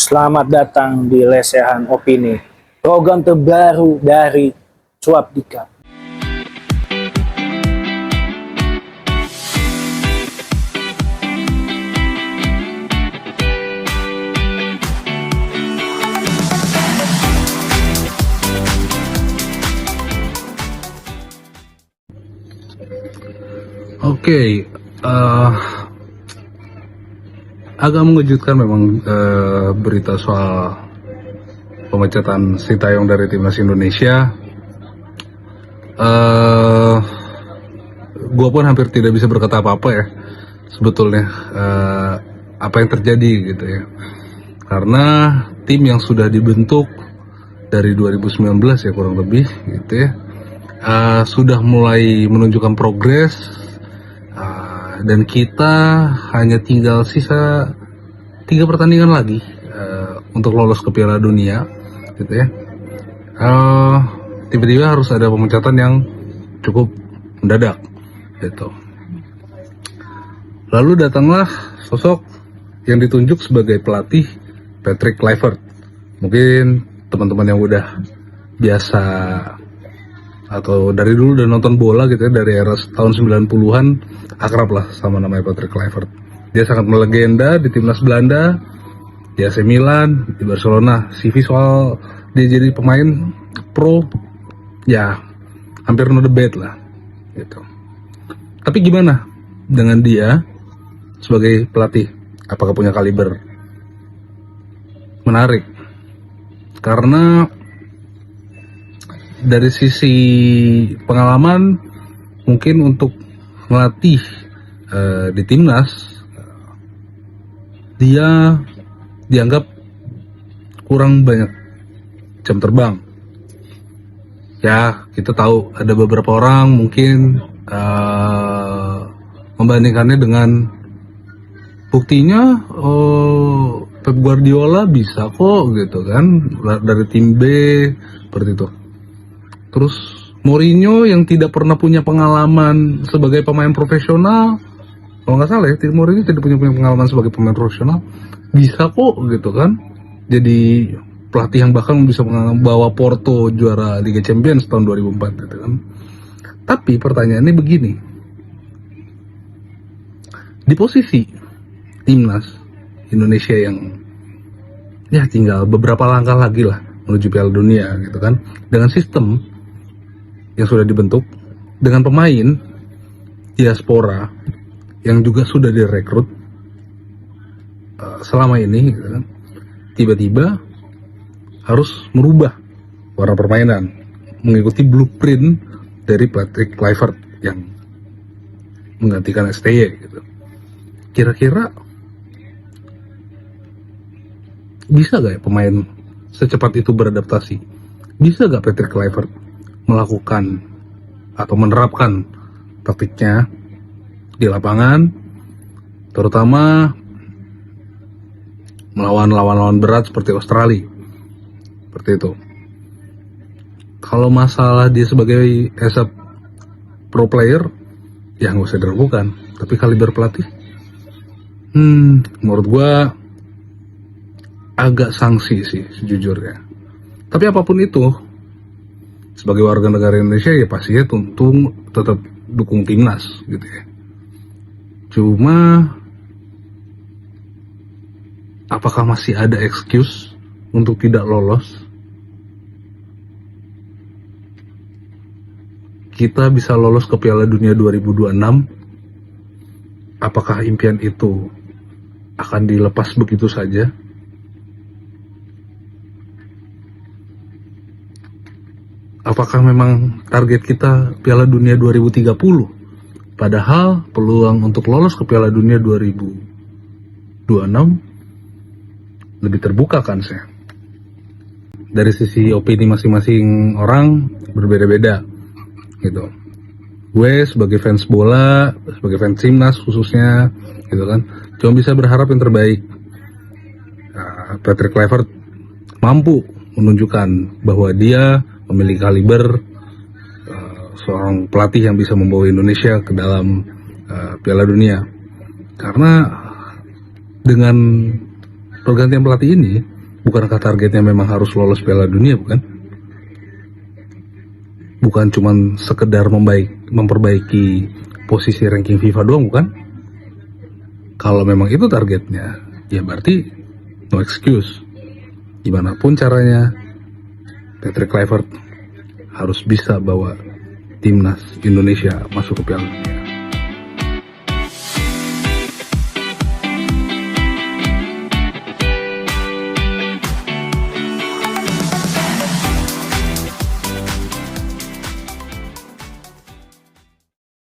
Selamat datang di Lesehan Opini, program terbaru dari Cuap Dika. Oke, agak mengejutkan memang berita soal pemecatan Sintayong dari timnas Indonesia. Gua pun hampir tidak bisa berkata apa-apa ya sebetulnya apa yang terjadi gitu ya, karena tim yang sudah dibentuk dari 2019 ya kurang lebih gitu ya, sudah mulai menunjukkan progres. Dan kita hanya tinggal sisa 3 pertandingan lagi untuk lolos ke Piala Dunia, gitu ya. Tiba-tiba harus ada pemecatan yang cukup mendadak, gitu. Lalu datanglah sosok yang ditunjuk sebagai pelatih, Patrick Kluivert. Mungkin teman-teman yang udah biasa atau dari dulu udah nonton bola gitu ya, dari era tahun 90-an akrab lah sama namanya Patrick Kluivert. Dia sangat melegenda di timnas Belanda, di AC Milan, di Barcelona. CV soal dia jadi pemain pro ya hampir no debate lah gitu. Tapi gimana dengan dia sebagai pelatih? Apakah punya kaliber? Menarik, karena dari sisi pengalaman mungkin untuk melatih di timnas dia dianggap kurang banyak jam terbang. Ya kita tahu ada beberapa orang mungkin membandingkannya dengan buktinya Pep Guardiola bisa kok gitu kan dari tim B seperti itu. Terus Mourinho yang tidak pernah punya pengalaman sebagai pemain profesional, kalau nggak salah ya, Mourinho tidak punya pengalaman sebagai pemain profesional, bisa kok gitu kan, jadi pelatih yang bahkan bisa membawa Porto juara Liga Champions tahun 2004 gitu kan. Tapi pertanyaannya begini, di posisi timnas Indonesia yang ya tinggal beberapa langkah lagi lah menuju Piala Dunia gitu kan, dengan sistem yang sudah dibentuk, dengan pemain diaspora yang juga sudah direkrut selama ini gitu kan, tiba-tiba harus merubah warna permainan mengikuti blueprint dari Patrick Kluivert yang menggantikan STY gitu. Kira-kira bisa gak ya pemain secepat itu beradaptasi? Bisa gak Patrick Kluivert melakukan atau menerapkan taktiknya di lapangan, terutama melawan lawan-lawan berat seperti Australia, seperti itu. Kalau masalah dia sebagai pro player, ya nggak usah diragukan. Tapi kaliber pelatih, menurut gua agak sanksi sih sejujurnya. Tapi apapun itu, sebagai warga negara Indonesia ya pastinya tentu tetap dukung timnas gitu ya. Cuma apakah masih ada excuse untuk tidak lolos? Kita bisa lolos ke Piala Dunia 2026. Apakah impian itu akan dilepas begitu saja? Apakah memang target kita Piala Dunia 2030? Padahal peluang untuk lolos ke Piala Dunia 2026 lebih terbuka kan saya. Dari sisi opini masing-masing orang berbeda-beda gitu. Gue sebagai fans bola, sebagai fans timnas khususnya gitu kan, cuma bisa berharap yang terbaik. Patrick Kluivert mampu menunjukkan bahwa dia memiliki kaliber seorang pelatih yang bisa membawa Indonesia ke dalam Piala Dunia. Karena dengan pergantian pelatih ini, Bukankah targetnya memang harus lolos Piala Dunia, bukan? Bukan cuman sekedar memperbaiki posisi ranking FIFA doang, bukan? Kalau memang itu targetnya, ya berarti no excuse. Gimana pun caranya, Patrick Kluivert harus bisa bawa timnas Indonesia masuk ke Piala Dunia.